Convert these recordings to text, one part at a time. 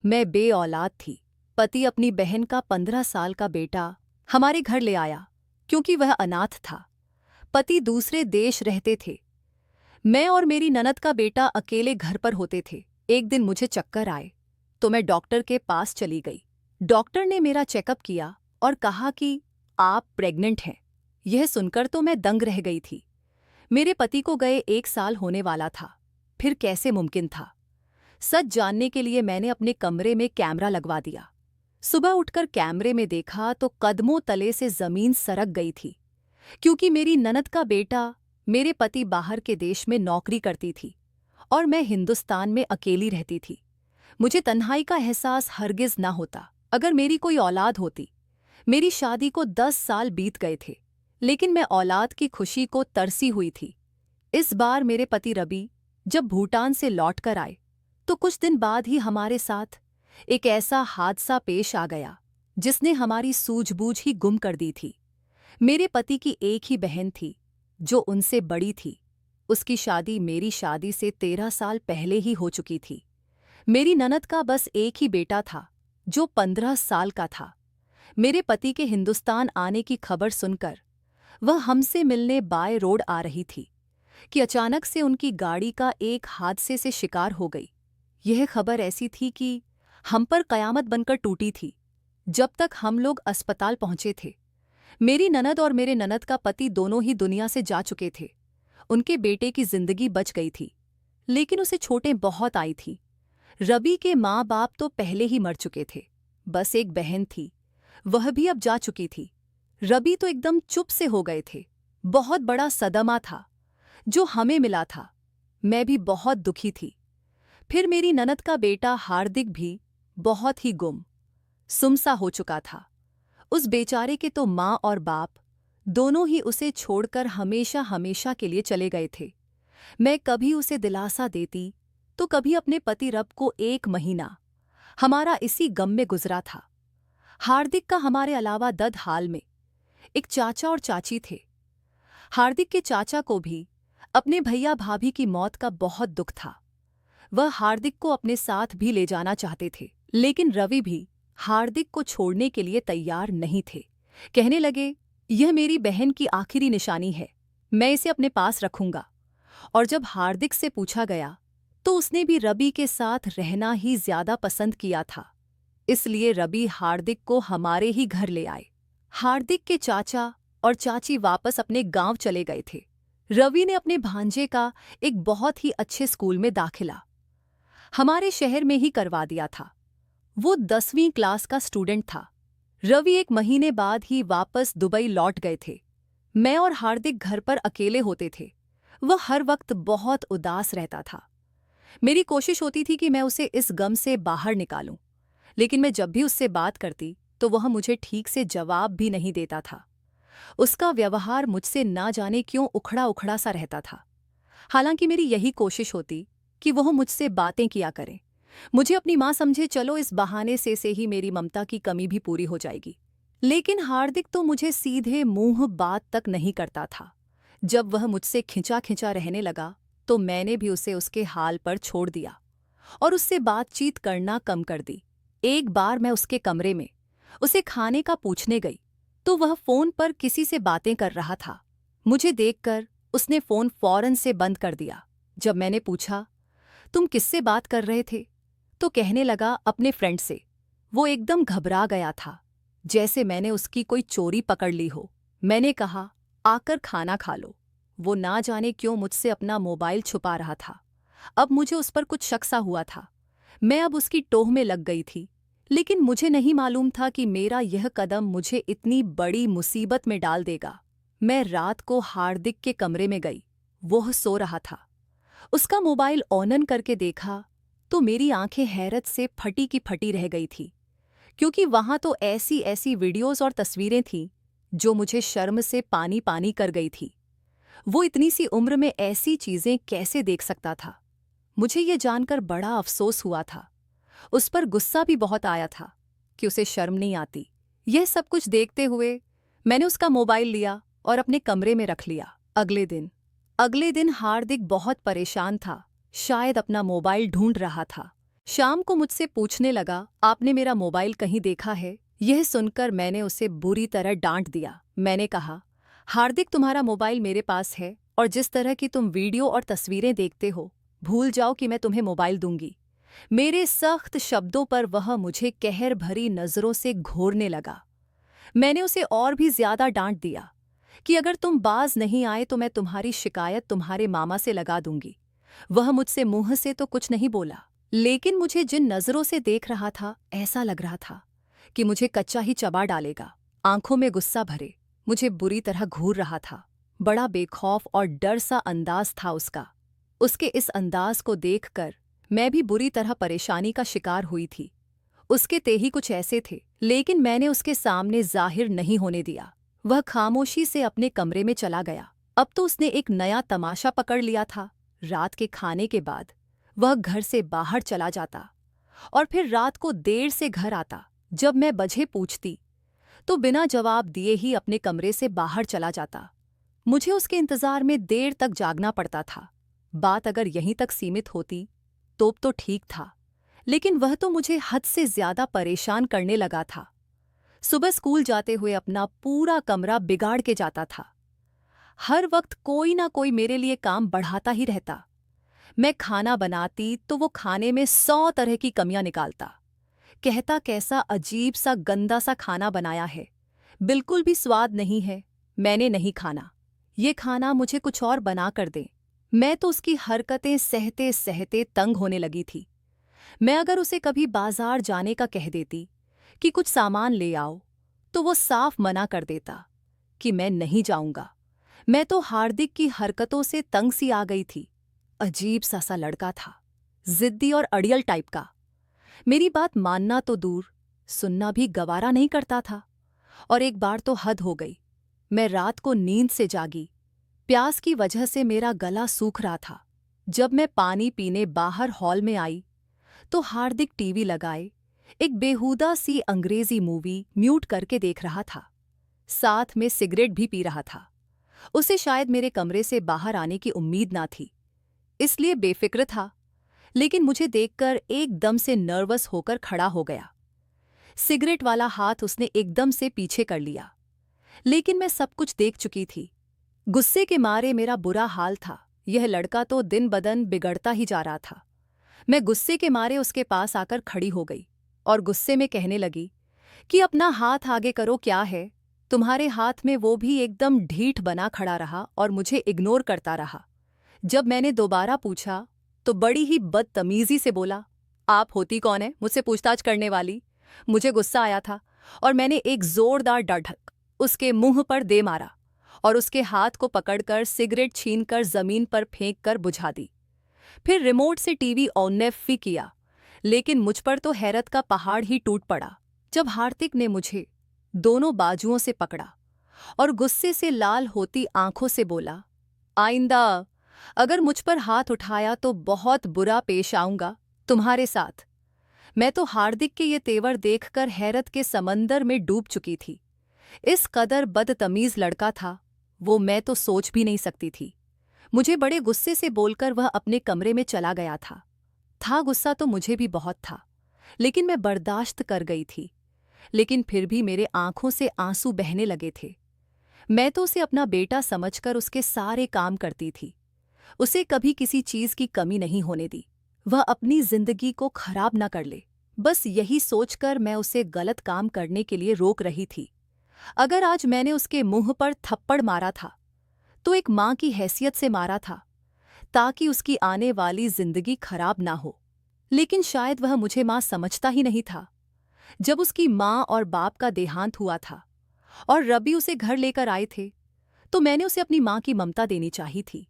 मैं बे औलाद थी। पति अपनी बहन का 15 साल का बेटा हमारे घर ले आया क्योंकि वह अनाथ था। पति दूसरे देश रहते थे। मैं और मेरी ननद का बेटा अकेले घर पर होते थे। एक दिन मुझे चक्कर आए तो मैं डॉक्टर के पास चली गई। डॉक्टर ने मेरा चेकअप किया और कहा कि आप प्रेग्नेंट हैं। यह सुनकर तो मैं दंग रह गई थी। मेरे पति को गए 1 साल होने वाला था। फिर कैसे मुमकिन था? सच जानने के लिए मैंने अपने कमरे में कैमरा लगवा दिया। सुबह उठकर कैमरे में देखा तो कदमों तले से जमीन सरक गई थी, क्योंकि मेरी ननद का बेटा मेरे पति बाहर के देश में नौकरी करती थी और मैं हिंदुस्तान में अकेली रहती थी। मुझे तन्हाई का एहसास हरगिज ना होता अगर मेरी कोई औलाद होती। मेरी शादी को 10 साल बीत गए थे, लेकिन मैं औलाद की खुशी को तरसी हुई थी। इस बार मेरे पति रवि जब भूटान से लौट कर आए तो कुछ दिन बाद ही हमारे साथ एक ऐसा हादसा पेश आ गया जिसने हमारी सूझबूझ ही गुम कर दी थी। मेरे पति की एक ही बहन थी जो उनसे बड़ी थी। उसकी शादी मेरी शादी से 13 साल पहले ही हो चुकी थी। मेरी ननद का बस एक ही बेटा था जो 15 साल का था। मेरे पति के हिंदुस्तान आने की खबर सुनकर वह हमसे मिलने बाय रोड आ रही थी कि अचानक से उनकी गाड़ी का एक हादसे से शिकार हो गई। यह खबर ऐसी थी कि हम पर कयामत बनकर टूटी थी। जब तक हम लोग अस्पताल पहुंचे थे, मेरी ननद और मेरे ननद का पति दोनों ही दुनिया से जा चुके थे। उनके बेटे की जिंदगी बच गई थी, लेकिन उसे चोटें बहुत आई थी। रवि के माँ बाप तो पहले ही मर चुके थे। बस एक बहन थी, वह भी अब जा चुकी थी। रवि तो एकदम चुप से हो गए थे। बहुत बड़ा सदमा था जो हमें मिला था। मैं भी बहुत दुखी थी। फिर मेरी ननद का बेटा हार्दिक भी बहुत ही सुमसा हो चुका था। उस बेचारे के तो माँ और बाप दोनों ही उसे छोड़कर हमेशा हमेशा के लिए चले गए थे। मैं कभी उसे दिलासा देती तो कभी अपने पति रब को 1 महीना हमारा इसी गम में गुजरा था। हार्दिक का हमारे अलावा दद हाल में एक चाचा और चाची थे। हार्दिक के चाचा को भी अपने भैया भाभी की मौत का बहुत दुख था। वह हार्दिक को अपने साथ भी ले जाना चाहते थे, लेकिन रवि भी हार्दिक को छोड़ने के लिए तैयार नहीं थे। कहने लगे, यह मेरी बहन की आखिरी निशानी है, मैं इसे अपने पास रखूंगा। और जब हार्दिक से पूछा गया तो उसने भी रवि के साथ रहना ही ज्यादा पसंद किया था। इसलिए रवि हार्दिक को हमारे ही घर ले आए। हार्दिक के चाचा और चाची वापस अपने गांव चले गए थे। रवि ने अपने भांजे का एक बहुत ही अच्छे स्कूल में दाखिला हमारे शहर में ही करवा दिया था। वो 10वीं क्लास का स्टूडेंट था। रवि 1 महीने बाद ही वापस दुबई लौट गए थे। मैं और हार्दिक घर पर अकेले होते थे। वह हर वक्त बहुत उदास रहता था। मेरी कोशिश होती थी कि मैं उसे इस गम से बाहर निकालूं, लेकिन मैं जब भी उससे बात करती तो वह मुझे ठीक से जवाब भी नहीं देता था। उसका व्यवहार मुझसे ना जाने क्यों उखड़ा उखड़ा सा रहता था। हालांकि मेरी यही कोशिश होती कि वह मुझसे बातें किया करे, मुझे अपनी माँ समझे, चलो इस बहाने से ही मेरी ममता की कमी भी पूरी हो जाएगी। लेकिन हार्दिक तो मुझे सीधे मुंह बात तक नहीं करता था। जब वह मुझसे खिंचा खिंचा रहने लगा तो मैंने भी उसे उसके हाल पर छोड़ दिया और उससे बातचीत करना कम कर दी। एक बार मैं उसके कमरे में उसे खाने का पूछने गई तो वह फोन पर किसी से बातें कर रहा था। मुझे देखकर उसने फोन फौरन से बंद कर दिया। जब मैंने पूछा, तुम किससे बात कर रहे थे, तो कहने लगा अपने फ्रेंड से। वो एकदम घबरा गया था, जैसे मैंने उसकी कोई चोरी पकड़ ली हो। मैंने कहा, आकर खाना खा लो। वो ना जाने क्यों मुझसे अपना मोबाइल छुपा रहा था। अब मुझे उस पर कुछ शक सा हुआ था। मैं अब उसकी टोह में लग गई थी, लेकिन मुझे नहीं मालूम था कि मेरा यह कदम मुझे इतनी बड़ी मुसीबत में डाल देगा। मैं रात को हार्दिक के कमरे में गई। वह सो रहा था। उसका मोबाइल ऑन करके देखा तो मेरी आंखें हैरत से फटी की फटी रह गई थी, क्योंकि वहां तो ऐसी ऐसी वीडियोस और तस्वीरें थीं जो मुझे शर्म से पानी पानी कर गई थी। वो इतनी सी उम्र में ऐसी चीजें कैसे देख सकता था? मुझे ये जानकर बड़ा अफसोस हुआ था। उस पर गुस्सा भी बहुत आया था कि उसे शर्म नहीं आती। यह सब कुछ देखते हुए मैंने उसका मोबाइल लिया और अपने कमरे में रख लिया। अगले दिन हार्दिक बहुत परेशान था, शायद अपना मोबाइल ढूंढ रहा था। शाम को मुझसे पूछने लगा, आपने मेरा मोबाइल कहीं देखा है? यह सुनकर मैंने उसे बुरी तरह डांट दिया। मैंने कहा, हार्दिक, तुम्हारा मोबाइल मेरे पास है और जिस तरह की तुम वीडियो और तस्वीरें देखते हो, भूल जाओ कि मैं तुम्हें मोबाइल दूंगी। मेरे सख्त शब्दों पर वह मुझे कहर भरी नजरों से घूरने लगा। मैंने उसे और भी ज्यादा डांट दिया कि अगर तुम बाज नहीं आए तो मैं तुम्हारी शिकायत तुम्हारे मामा से लगा दूंगी। वह मुझसे मुंह से तो कुछ नहीं बोला, लेकिन मुझे जिन नजरों से देख रहा था ऐसा लग रहा था कि मुझे कच्चा ही चबा डालेगा। आंखों में गुस्सा भरे मुझे बुरी तरह घूर रहा था। बड़ा बेखौफ और डर सा अंदाज था उसका। उसके इस अंदाज को देखकर मैं भी बुरी तरह परेशानी का शिकार हुई थी। उसके तेही कुछ ऐसे थे, लेकिन मैंने उसके सामने जाहिर नहीं होने दिया। वह खामोशी से अपने कमरे में चला गया। अब तो उसने एक नया तमाशा पकड़ लिया था। रात के खाने के बाद वह घर से बाहर चला जाता और फिर रात को देर से घर आता। जब मैं वजह पूछती तो बिना जवाब दिए ही अपने कमरे से बाहर चला जाता। मुझे उसके इंतजार में देर तक जागना पड़ता था। बात अगर यहीं तक सीमित होती तो ठीक था, लेकिन वह तो मुझे हद से ज्यादा परेशान करने लगा था। सुबह स्कूल जाते हुए अपना पूरा कमरा बिगाड़ के जाता था। हर वक्त कोई ना कोई मेरे लिए काम बढ़ाता ही रहता। मैं खाना बनाती तो वो खाने में 100 तरह की कमियां निकालता। कहता, कैसा अजीब सा गंदा सा खाना बनाया है, बिल्कुल भी स्वाद नहीं है, मैंने नहीं खाना, ये खाना मुझे कुछ और बना कर दे। मैं तो उसकी हरकतें सहते सहते तंग होने लगी थी। मैं अगर उसे कभी बाजार जाने का कह देती कि कुछ सामान ले आओ, तो वो साफ मना कर देता कि मैं नहीं जाऊंगा। मैं तो हार्दिक की हरकतों से तंग सी आ गई थी। अजीब सा लड़का था, जिद्दी और अड़ियल टाइप का। मेरी बात मानना तो दूर, सुनना भी गवारा नहीं करता था। और एक बार तो हद हो गई। मैं रात को नींद से जागी। प्यास की वजह से मेरा गला सूख रहा था। जब मैं पानी पीने बाहर हॉल में आई तो हार्दिक टीवी लगाए एक बेहुदा सी अंग्रेजी मूवी म्यूट करके देख रहा था। साथ में सिगरेट भी पी रहा था। उसे शायद मेरे कमरे से बाहर आने की उम्मीद ना थी, इसलिए बेफिक्र था, लेकिन मुझे देखकर एकदम से नर्वस होकर खड़ा हो गया। सिगरेट वाला हाथ उसने एकदम से पीछे कर लिया, लेकिन मैं सब कुछ देख चुकी थी। गुस्से के मारे मेरा बुरा हाल था। यह लड़का तो दिन बदन बिगड़ता ही जा रहा था। मैं गुस्से के मारे उसके पास आकर खड़ी हो गई और गुस्से में कहने लगी कि अपना हाथ आगे करो, क्या है तुम्हारे हाथ में? वो भी एकदम ढीठ बना खड़ा रहा और मुझे इग्नोर करता रहा। जब मैंने दोबारा पूछा तो बड़ी ही बदतमीजी से बोला, आप होती कौन है मुझसे पूछताछ करने वाली? मुझे गुस्सा आया था और मैंने एक जोरदार डंडक उसके मुंह पर दे मारा और उसके हाथ को पकड़कर सिगरेट छीनकर जमीन पर फेंक कर बुझा दी। फिर रिमोट से टीवी ऑन भी किया, लेकिन मुझ पर तो हैरत का पहाड़ ही टूट पड़ा जब हार्दिक ने मुझे दोनों बाजुओं से पकड़ा और गुस्से से लाल होती आंखों से बोला, आइंदा अगर मुझ पर हाथ उठाया तो बहुत बुरा पेश आऊंगा तुम्हारे साथ। मैं तो हार्दिक के ये तेवर देखकर हैरत के समंदर में डूब चुकी थी। इस कदर बदतमीज लड़का था वो, मैं तो सोच भी नहीं सकती थी। मुझे बड़े गुस्से से बोलकर वह अपने कमरे में चला गया था गुस्सा तो मुझे भी बहुत था, लेकिन मैं बर्दाश्त कर गई थी। लेकिन फिर भी मेरे आंखों से आंसू बहने लगे थे। मैं तो उसे अपना बेटा समझकर उसके सारे काम करती थी। उसे कभी किसी चीज की कमी नहीं होने दी। वह अपनी जिंदगी को खराब न कर ले, बस यही सोचकर मैं उसे गलत काम करने के लिए रोक रही थी। अगर आज मैंने उसके मुंह पर थप्पड़ मारा था तो एक मां की हैसियत से मारा था, ताकि उसकी आने वाली जिंदगी खराब ना हो। लेकिन शायद वह मुझे मां समझता ही नहीं था। जब उसकी मां और बाप का देहांत हुआ था और रवि उसे घर लेकर आए थे, तो मैंने उसे अपनी मां की ममता देनी चाहिए थी।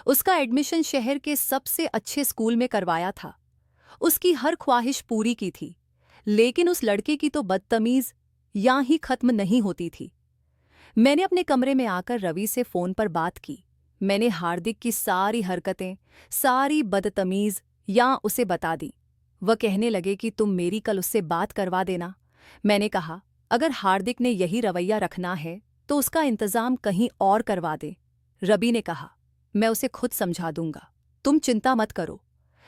उसका एडमिशन शहर के सबसे अच्छे स्कूल में करवाया था। उसकी हर ख्वाहिश पूरी की थी, लेकिन उस लड़के की तो बदतमीज यहाँ ही खत्म नहीं होती थी। मैंने अपने कमरे में आकर रवि से फोन पर बात की। मैंने हार्दिक की सारी हरकतें, सारी बदतमीज यहाँ उसे बता दी। वह कहने लगे कि तुम मेरी कल उससे बात करवा देना। मैंने कहा, अगर हार्दिक ने यही रवैया रखना है तो उसका इंतजाम कहीं और करवा दे। रवि ने कहा, मैं उसे खुद समझा दूंगा, तुम चिंता मत करो।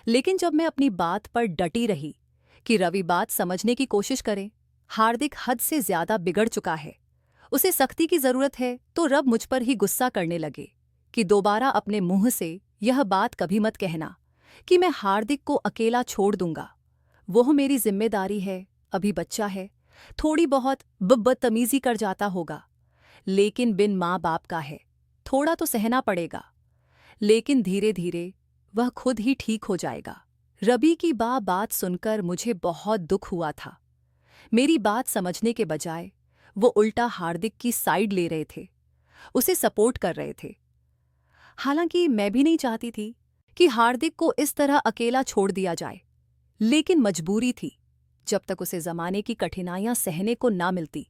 लेकिन जब मैं अपनी बात पर डटी रही कि रवि बात समझने की कोशिश करे, हार्दिक हद से ज्यादा बिगड़ चुका है, उसे सख्ती की जरूरत है, तो रब मुझ पर ही गुस्सा करने लगे कि दोबारा अपने मुंह से यह बात कभी मत कहना कि मैं हार्दिक को अकेला छोड़ दूंगा। वो मेरी जिम्मेदारी है, अभी बच्चा है, थोड़ी बहुत बदतमीजी कर जाता होगा, लेकिन बिन माँ बाप का है, थोड़ा तो सहना पड़ेगा, लेकिन धीरे धीरे वह खुद ही ठीक हो जाएगा। रवि की बात सुनकर मुझे बहुत दुख हुआ था। मेरी बात समझने के बजाय वो उल्टा हार्दिक की साइड ले रहे थे, उसे सपोर्ट कर रहे थे। हालांकि मैं भी नहीं चाहती थी कि हार्दिक को इस तरह अकेला छोड़ दिया जाए, लेकिन मजबूरी थी। जब तक उसे जमाने की कठिनाइयां सहने को ना मिलती,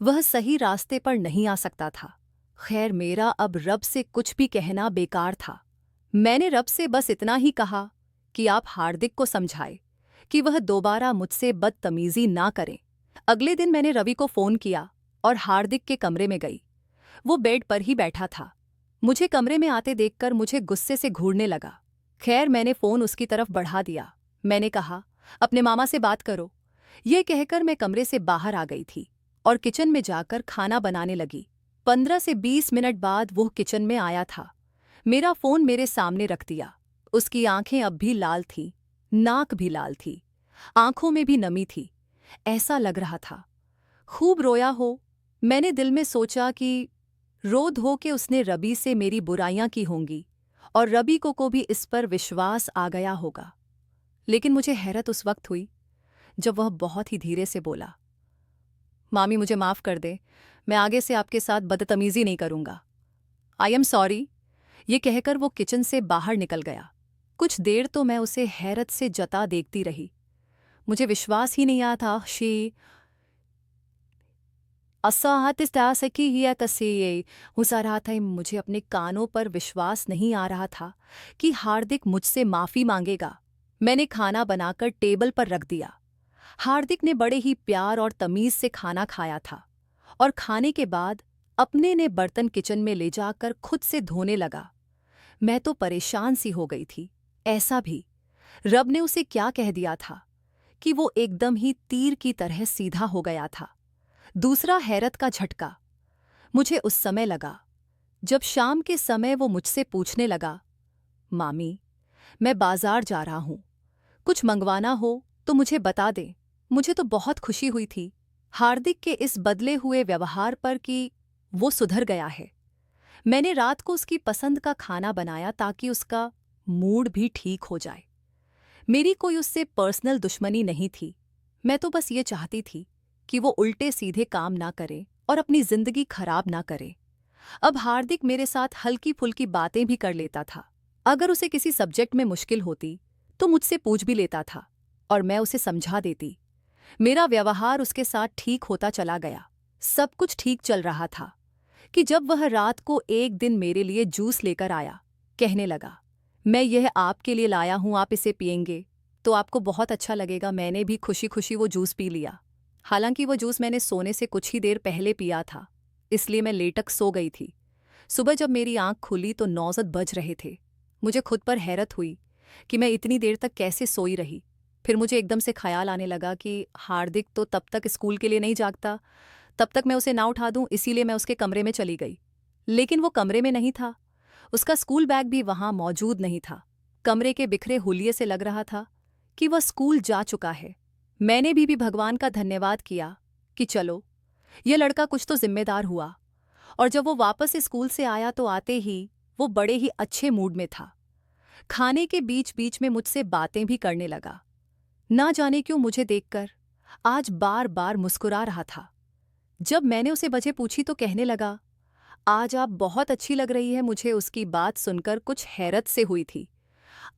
वह सही रास्ते पर नहीं आ सकता था। खैर, मेरा अब रब से कुछ भी कहना बेकार था। मैंने रब से बस इतना ही कहा कि आप हार्दिक को समझाए कि वह दोबारा मुझसे बदतमीजी ना करे। अगले दिन मैंने रवि को फोन किया और हार्दिक के कमरे में गई। वो बेड पर ही बैठा था। मुझे कमरे में आते देखकर मुझे गुस्से से घूरने लगा। खैर, मैंने फोन उसकी तरफ बढ़ा दिया। मैंने कहा, अपने मामा से बात करो। यह कहकर मैं कमरे से बाहर आ गई थी और किचन में जाकर खाना बनाने लगी। 15 से 20 मिनट बाद वो किचन में आया था। मेरा फोन मेरे सामने रख दिया। उसकी आंखें अब भी लाल थीं, नाक भी लाल थी, आंखों में भी नमी थी। ऐसा लग रहा था खूब रोया हो। मैंने दिल में सोचा कि रो धो के उसने रवि से मेरी बुराइयां की होंगी और रवि को भी इस पर विश्वास आ गया होगा। लेकिन मुझे हैरत उस वक्त हुई जब वह बहुत ही धीरे से बोला, मामी मुझे माफ कर दे, मैं आगे से आपके साथ बदतमीजी नहीं करूंगा। I am sorry. ये कहकर वो किचन से बाहर निकल गया। कुछ देर तो मैं उसे हैरत से जता देखती रही। मुझे विश्वास ही नहीं आता मुझे अपने कानों पर विश्वास नहीं आ रहा था कि हार्दिक मुझसे माफी मांगेगा। मैंने खाना बनाकर टेबल पर रख दिया। हार्दिक ने बड़े ही प्यार और तमीज से खाना खाया था और खाने के बाद अपने ने बर्तन किचन में ले जाकर खुद से धोने लगा। मैं तो परेशान सी हो गई थी। ऐसा भी रब ने उसे क्या कह दिया था कि वो एकदम ही तीर की तरह सीधा हो गया था। दूसरा हैरत का झटका मुझे उस समय लगा जब शाम के समय वो मुझसे पूछने लगा, मामी मैं बाजार जा रहा हूं, कुछ मंगवाना हो तो मुझे बता दे। मुझे तो बहुत खुशी हुई थी हार्दिक के इस बदले हुए व्यवहार पर कि वो सुधर गया है। मैंने रात को उसकी पसंद का खाना बनाया ताकि उसका मूड भी ठीक हो जाए। मेरी कोई उससे पर्सनल दुश्मनी नहीं थी। मैं तो बस ये चाहती थी कि वो उल्टे सीधे काम ना करे और अपनी जिंदगी खराब ना करे। अब हार्दिक मेरे साथ हल्की फुल्की बातें भी कर लेता था। अगर उसे किसी सब्जेक्ट में मुश्किल होती तो मुझसे पूछ भी लेता था और मैं उसे समझा देती। मेरा व्यवहार उसके साथ ठीक होता चला गया। सब कुछ ठीक चल रहा था कि जब वह रात को एक दिन मेरे लिए जूस लेकर आया। कहने लगा, मैं यह आपके लिए लाया हूं, आप इसे पिएंगे तो आपको बहुत अच्छा लगेगा। मैंने भी खुशी खुशी वो जूस पी लिया। हालांकि वो जूस मैंने सोने से कुछ ही देर पहले पिया था, इसलिए मैं लेटक सो गई थी। सुबह जब मेरी आंख खुली तो 9 बज रहे थे। मुझे खुद पर हैरत हुई कि मैं इतनी देर तक कैसे सोई रही। फिर मुझे एकदम से ख्याल आने लगा कि हार्दिक तो तब तक स्कूल के लिए नहीं जागता, तब तक मैं उसे ना उठा दूं, इसीलिए मैं उसके कमरे में चली गई। लेकिन वो कमरे में नहीं था। उसका स्कूल बैग भी वहां मौजूद नहीं था। कमरे के बिखरे हुलिये से लग रहा था कि वह स्कूल जा चुका है। मैंने भी भगवान का धन्यवाद किया कि चलो यह लड़का कुछ तो जिम्मेदार हुआ। और जब वो वापस स्कूल से आया तो आते ही वो बड़े ही अच्छे मूड में था। खाने के बीच बीच में मुझसे बातें भी करने लगा। ना जाने क्यों मुझे देखकर आज बार बार मुस्कुरा रहा था। जब मैंने उसे वजह पूछी तो कहने लगा, आज आप बहुत अच्छी लग रही है। मुझे उसकी बात सुनकर कुछ हैरत से हुई थी।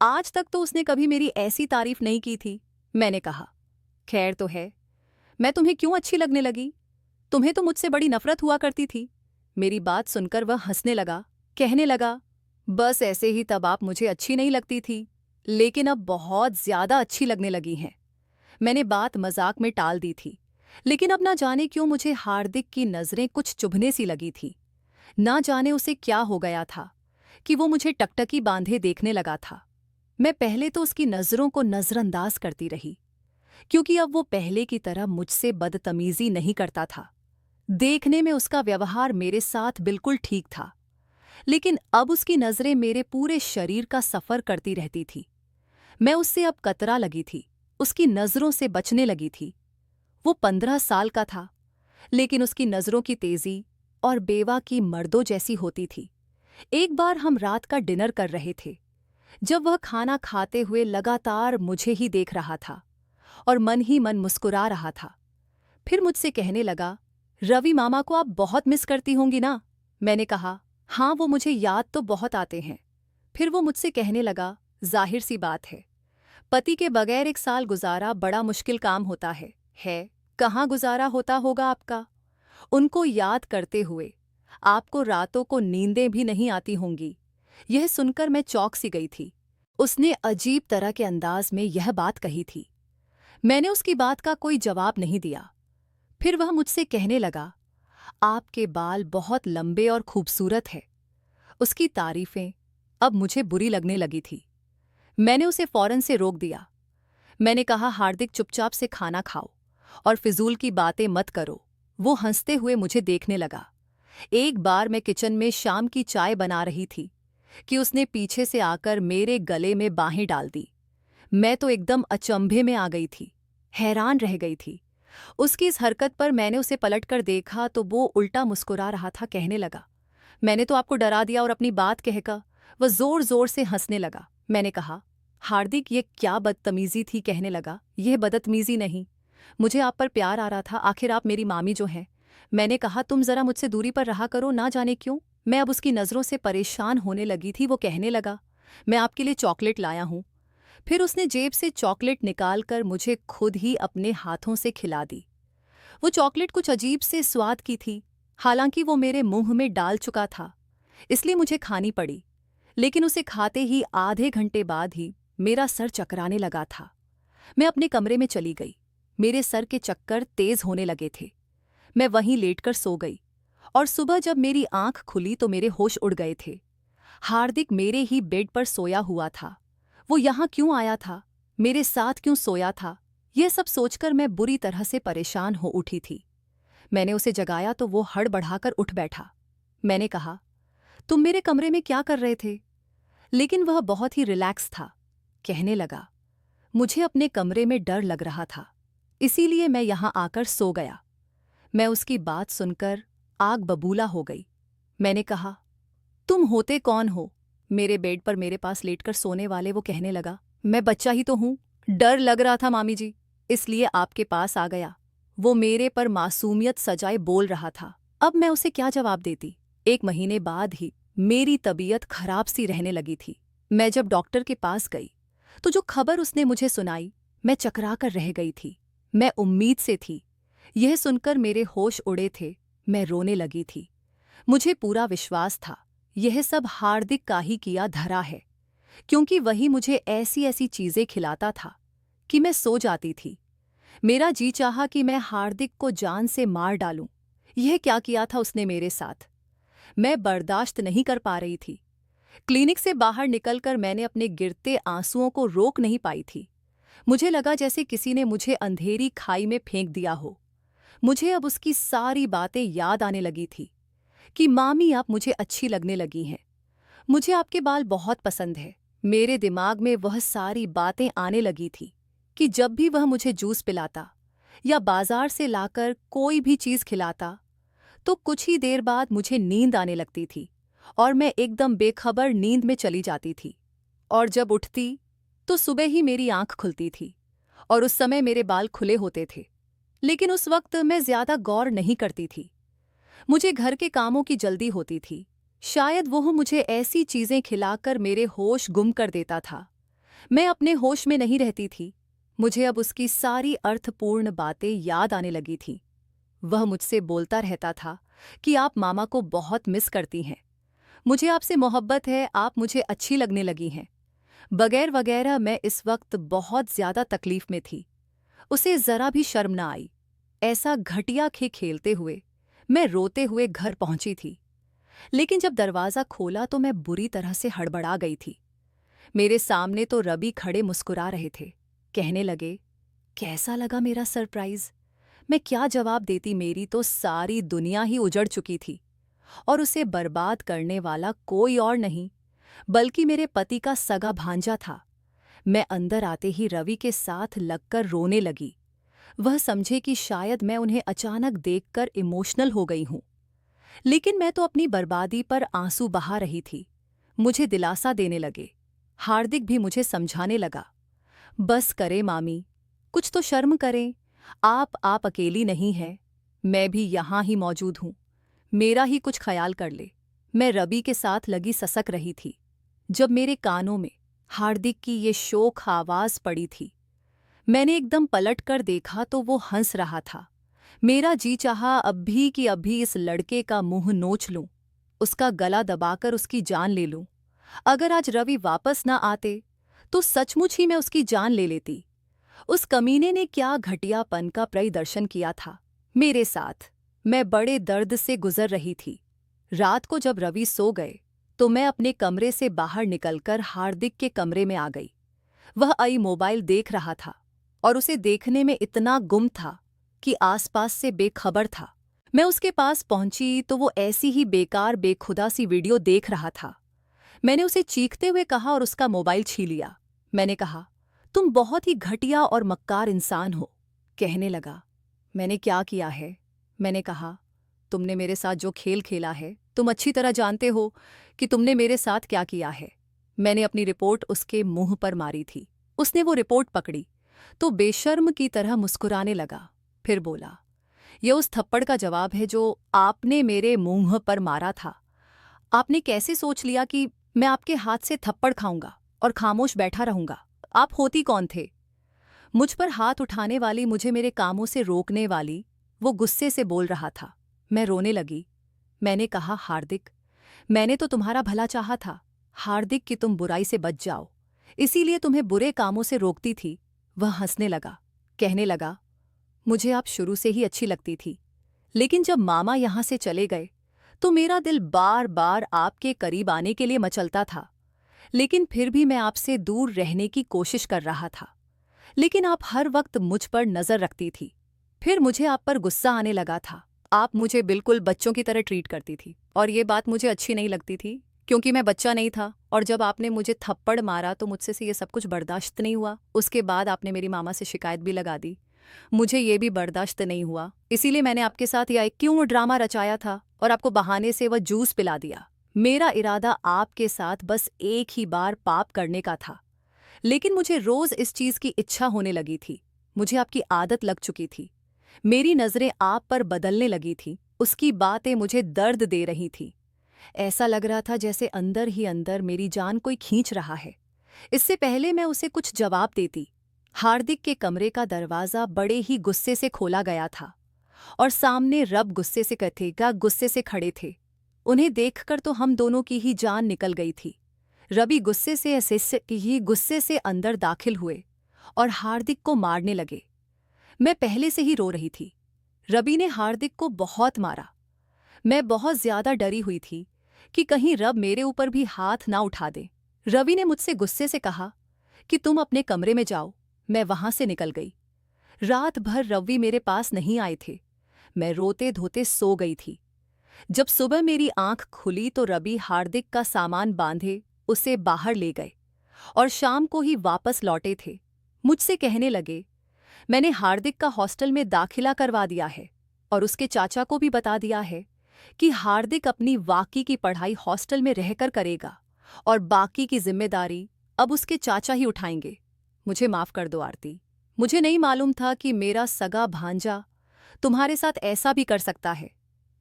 आज तक तो उसने कभी मेरी ऐसी तारीफ नहीं की थी। मैंने कहा, खैर तो है, मैं तुम्हें क्यों अच्छी लगने लगी? तुम्हें तो मुझसे बड़ी नफरत हुआ करती थी। मेरी बात सुनकर वह हंसने लगा। कहने लगा, बस ऐसे ही तब आप मुझे अच्छी नहीं लगती थी, लेकिन अब बहुत ज्यादा अच्छी लगने लगी हैं। मैंने बात मजाक में टाल दी थी, लेकिन अब ना जाने क्यों मुझे हार्दिक की नजरें कुछ चुभने सी लगी थी। ना जाने उसे क्या हो गया था कि वो मुझे टकटकी बांधे देखने लगा था। मैं पहले तो उसकी नज़रों को नज़रअंदाज करती रही, क्योंकि अब वो पहले की तरह मुझसे बदतमीजी नहीं करता था। देखने में उसका व्यवहार मेरे साथ बिल्कुल ठीक था, लेकिन अब उसकी नज़रें मेरे पूरे शरीर का सफ़र करती रहती थी। मैं उससे अब कतरा लगी थी, उसकी नज़रों से बचने लगी थी। वो 15 साल का था, लेकिन उसकी नज़रों की तेज़ी और बेवा की मर्दों जैसी होती थी। एक बार हम रात का डिनर कर रहे थे, जब वह खाना खाते हुए लगातार मुझे ही देख रहा था और मन ही मन मुस्कुरा रहा था। फिर मुझसे कहने लगा, रवि मामा को आप बहुत मिस करती होंगी ना? मैंने कहा, हाँ, वो मुझे याद तो बहुत आते हैं। फिर वो मुझसे कहने लगा, जाहिर सी बात है, पति के बगैर एक साल गुजारा बड़ा मुश्किल काम होता है। कहाँ गुजारा होता होगा आपका? उनको याद करते हुए आपको रातों को नींदें भी नहीं आती होंगी। यह सुनकर मैं चौंक सी गई थी। उसने अजीब तरह के अंदाज में यह बात कही थी। मैंने उसकी बात का कोई जवाब नहीं दिया। फिर वह मुझसे कहने लगा, आपके बाल बहुत लंबे और खूबसूरत हैं। उसकी तारीफें अब मुझे बुरी लगने लगी थी। मैंने उसे फौरन से रोक दिया। मैंने कहा, हार्दिक, चुपचाप से खाना खाओ और फिजूल की बातें मत करो। वो हंसते हुए मुझे देखने लगा। एक बार मैं किचन में शाम की चाय बना रही थी कि उसने पीछे से आकर मेरे गले में बाहें डाल दी। मैं तो एकदम अचंभे में आ गई थी, हैरान रह गई थी। उसकी इस हरकत पर मैंने उसे पलटकर देखा तो वो उल्टा मुस्कुरा रहा था। कहने लगा, मैंने तो आपको डरा दिया और अपनी बात कहकर वह जोर जोर से हंसने लगा। मैंने कहा, हार्दिक, ये क्या बदतमीजी थी? कहने लगा, यह बदतमीजी नहीं, मुझे आप पर प्यार आ रहा था। आखिर आप मेरी मामी जो हैं। मैंने कहा, तुम जरा मुझसे दूरी पर रहा करो। ना जाने क्यों मैं अब उसकी नज़रों से परेशान होने लगी थी। वो कहने लगा, मैं आपके लिए चॉकलेट लाया हूं। फिर उसने जेब से चॉकलेट निकालकर मुझे खुद ही अपने हाथों से खिला दी। वो चॉकलेट कुछ अजीब से स्वाद की थी। हालांकि वो मेरे मुंह में डाल चुका था, इसलिए मुझे खानी पड़ी। लेकिन उसे खाते ही आधे घंटे बाद ही मेरा सर चकराने लगा था। मैं अपने कमरे में चली गई। मेरे सर के चक्कर तेज होने लगे थे। मैं वहीं लेटकर सो गई और सुबह जब मेरी आंख खुली तो मेरे होश उड़ गए थे। हार्दिक मेरे ही बेड पर सोया हुआ था। वो यहाँ क्यों आया था? मेरे साथ क्यों सोया था? यह सब सोचकर मैं बुरी तरह से परेशान हो उठी थी। मैंने उसे जगाया तो वो हड़बड़ाकर उठ बैठा। मैंने कहा, तुम मेरे कमरे में क्या कर रहे थे? लेकिन वह बहुत ही रिलैक्स था। कहने लगा, मुझे अपने कमरे में डर लग रहा था, इसीलिए मैं यहाँ आकर सो गया। मैं उसकी बात सुनकर आग बबूला हो गई। मैंने कहा, तुम होते कौन हो मेरे बेड पर मेरे पास लेटकर सोने वाले? वो कहने लगा, मैं बच्चा ही तो हूं। डर लग रहा था मामी जी, इसलिए आपके पास आ गया। वो मेरे पर मासूमियत सजाए बोल रहा था। अब मैं उसे क्या जवाब देती? 1 महीने बाद ही मेरी तबीयत खराब सी रहने लगी थी। मैं जब डॉक्टर के पास गई तो जो खबर उसने मुझे सुनाई, मैं चकरा कर रह गई थी। मैं उम्मीद से थी। यह सुनकर मेरे होश उड़े थे। मैं रोने लगी थी। मुझे पूरा विश्वास था यह सब हार्दिक का ही किया धरा है, क्योंकि वही मुझे ऐसी ऐसी चीजें खिलाता था कि मैं सो जाती थी। मेरा जी चाहा कि मैं हार्दिक को जान से मार डालूं। यह क्या किया था उसने मेरे साथ? मैं बर्दाश्त नहीं कर पा रही थी। क्लिनिक से बाहर निकलकर मैंने अपने गिरते आंसुओं को रोक नहीं पाई थी। मुझे लगा जैसे किसी ने मुझे अंधेरी खाई में फेंक दिया हो। मुझे अब उसकी सारी बातें याद आने लगी थी कि मामी, आप मुझे अच्छी लगने लगी हैं। मुझे आपके बाल बहुत पसंद है। मेरे दिमाग में वह सारी बातें आने लगी थी कि जब भी वह मुझे जूस पिलाता या बाजार से लाकर कोई भी चीज़ खिलाता तो कुछ ही देर बाद मुझे नींद आने लगती थी और मैं एकदम बेखबर नींद में चली जाती थी। और जब उठती तो सुबह ही मेरी आंख खुलती थी और उस समय मेरे बाल खुले होते थे। लेकिन उस वक्त मैं ज्यादा गौर नहीं करती थी। मुझे घर के कामों की जल्दी होती थी। शायद वो मुझे ऐसी चीजें खिलाकर मेरे होश गुम कर देता था। मैं अपने होश में नहीं रहती थी। मुझे अब उसकी सारी अर्थपूर्ण बातें याद आने लगी थीं। वह मुझसे बोलता रहता था कि आप मामा को बहुत मिस करती हैं, मुझे आपसे मोहब्बत है, आप मुझे अच्छी लगने लगी हैं, बगैर वगैरह। मैं इस वक्त बहुत ज्यादा तकलीफ में थी। उसे जरा भी शर्म न आई। ऐसा घटिया खेलते हुए मैं रोते हुए घर पहुंची थी। लेकिन जब दरवाज़ा खोला तो मैं बुरी तरह से हड़बड़ा गई थी। मेरे सामने तो रवि खड़े मुस्कुरा रहे थे। कहने लगे, कैसा लगा मेरा सरप्राइज? मैं क्या जवाब देती, मेरी तो सारी दुनिया ही उजड़ चुकी थी और उसे बर्बाद करने वाला कोई और नहीं बल्कि मेरे पति का सगा भांजा था। मैं अंदर आते ही रवि के साथ लगकर रोने लगी। वह समझे कि शायद मैं उन्हें अचानक देखकर इमोशनल हो गई हूं, लेकिन मैं तो अपनी बर्बादी पर आंसू बहा रही थी। मुझे दिलासा देने लगे। हार्दिक भी मुझे समझाने लगा, बस करे मामी, कुछ तो शर्म करें। आप अकेली नहीं हैं, मैं भी यहाँ ही मौजूद हूँ, मेरा ही कुछ ख्याल कर ले। मैं रवि के साथ लगी ससक रही थी जब मेरे कानों में हार्दिक की ये शोक आवाज पड़ी थी। मैंने एकदम पलट कर देखा तो वो हंस रहा था। मेरा जी चाहा अभी कि अभी इस लड़के का मुंह नोच लूं, उसका गला दबाकर उसकी जान ले लूं। अगर आज रवि वापस न आते तो सचमुच ही मैं उसकी जान ले लेती। उस कमीने ने क्या घटियापन का प्रदर्शन किया था मेरे साथ। मैं बड़े दर्द से गुजर रही थी। रात को जब रवि सो गए तो मैं अपने कमरे से बाहर निकलकर हार्दिक के कमरे में आ गई। वह आई मोबाइल देख रहा था और उसे देखने में इतना गुम था कि आसपास से बेखबर था। मैं उसके पास पहुंची तो वो ऐसी ही बेकार बेखुदा सी वीडियो देख रहा था। मैंने उसे चीखते हुए कहा और उसका मोबाइल छीन लिया। मैंने कहा, तुम बहुत ही घटिया और मक्कार इंसान हो। कहने लगा, मैंने क्या किया है? मैंने कहा, तुमने मेरे साथ जो खेल खेला है तुम अच्छी तरह जानते हो कि तुमने मेरे साथ क्या किया है। मैंने अपनी रिपोर्ट उसके मुंह पर मारी थी। उसने वो रिपोर्ट पकड़ी तो बेशर्म की तरह मुस्कुराने लगा। फिर बोला, यह उस थप्पड़ का जवाब है जो आपने मेरे मुंह पर मारा था। आपने कैसे सोच लिया कि मैं आपके हाथ से थप्पड़ खाऊंगा और खामोश बैठा रहूंगा? आप होती कौन थे? मुझ पर हाथ उठाने वाली, मुझे मेरे कामों से रोकने वाली, वो गुस्से से बोल रहा था। मैं रोने लगी। मैंने कहा, हार्दिक, मैंने तो तुम्हारा भला चाहा था हार्दिक, कि तुम बुराई से बच जाओ, इसीलिए तुम्हें बुरे कामों से रोकती थी। वह हंसने लगा। कहने लगा, मुझे आप शुरू से ही अच्छी लगती थी, लेकिन जब मामा यहां से चले गए तो मेरा दिल बार बार आपके करीब आने के लिए मचलता था, लेकिन फिर भी मैं आपसे दूर रहने की कोशिश कर रहा था। लेकिन आप हर वक्त मुझ पर नजर रखती थी। फिर मुझे आप पर गुस्सा आने लगा था। आप मुझे बिल्कुल बच्चों की तरह ट्रीट करती थी और ये बात मुझे अच्छी नहीं लगती थी, क्योंकि मैं बच्चा नहीं था। और जब आपने मुझे थप्पड़ मारा तो मुझसे से ये सब कुछ बर्दाश्त नहीं हुआ। उसके बाद आपने मेरी मामा से शिकायत भी लगा दी। मुझे ये भी बर्दाश्त नहीं हुआ, इसीलिए मैंने आपके साथ यह क्यों ड्रामा रचाया था और आपको बहाने से वह जूस पिला दिया। मेरा इरादा आपके साथ बस एक ही बार पाप करने का था, लेकिन मुझे रोज इस चीज की इच्छा होने लगी थी। मुझे आपकी आदत लग चुकी थी। मेरी नजरें आप पर बदलने लगी थी। उसकी बातें मुझे दर्द दे रही थी। ऐसा लग रहा था जैसे अंदर ही अंदर मेरी जान कोई खींच रहा है। इससे पहले मैं उसे कुछ जवाब देती, हार्दिक के कमरे का दरवाजा बड़े ही गुस्से से खोला गया था और सामने रब गुस्से से खड़े थे। उन्हें देखकर तो हम दोनों की ही जान निकल गई थी। रवि गुस्से से अंदर दाखिल हुए और हार्दिक को मारने लगे। मैं पहले से ही रो रही थी। रवि ने हार्दिक को बहुत मारा। मैं बहुत ज्यादा डरी हुई थी कि कहीं रब मेरे ऊपर भी हाथ ना उठा दे। रवि ने मुझसे गुस्से से कहा कि तुम अपने कमरे में जाओ। मैं वहां से निकल गई। रात भर रवि मेरे पास नहीं आए थे। मैं रोते धोते सो गई थी। जब सुबह मेरी आंख खुली तो रवि हार्दिक का सामान बांधे उसे बाहर ले गए और शाम को ही वापस लौटे थे। मुझसे कहने लगे, मैंने हार्दिक का हॉस्टल में दाखिला करवा दिया है और उसके चाचा को भी बता दिया है कि हार्दिक अपनी बाकी की पढ़ाई हॉस्टल में रहकर करेगा और बाकी की जिम्मेदारी अब उसके चाचा ही उठाएंगे। मुझे माफ कर दो आरती, मुझे नहीं मालूम था कि मेरा सगा भांजा तुम्हारे साथ ऐसा भी कर सकता है।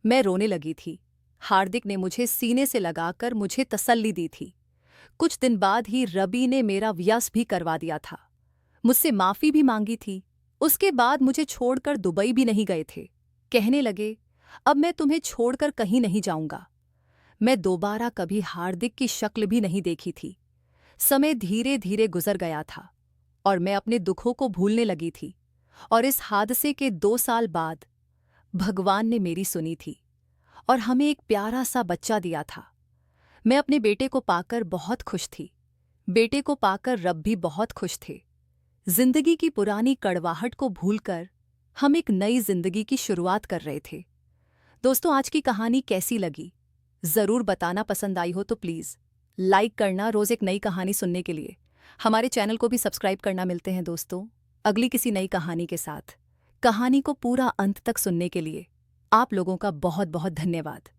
मैं रोने लगी थी। हार्दिक ने मुझे सीने से लगाकर मुझे तसल्ली दी थी। कुछ दिन बाद ही रवि ने मेरा व्यास भी करवा दिया था। मुझसे माफी भी मांगी थी। उसके बाद मुझे छोड़कर दुबई भी नहीं गए थे। कहने लगे, अब मैं तुम्हें छोड़कर कहीं नहीं जाऊंगा। मैं दोबारा कभी हार्दिक की शक्ल भी नहीं देखी थी। समय धीरे धीरे गुजर गया था और मैं अपने दुखों को भूलने लगी थी। और इस हादसे के 2 साल बाद भगवान ने मेरी सुनी थी और हमें एक प्यारा सा बच्चा दिया था। मैं अपने बेटे को पाकर बहुत खुश थी। बेटे को पाकर रब भी बहुत खुश थे। जिंदगी की पुरानी कड़वाहट को भूलकर हम एक नई जिंदगी की शुरुआत कर रहे थे। दोस्तों, आज की कहानी कैसी लगी जरूर बताना। पसंद आई हो तो प्लीज लाइक करना। रोज एक नई कहानी सुनने के लिए हमारे चैनल को भी सब्सक्राइब करना। मिलते हैं दोस्तों अगली किसी नई कहानी के साथ। कहानी को पूरा अंत तक सुनने के लिए आप लोगों का बहुत बहुत धन्यवाद।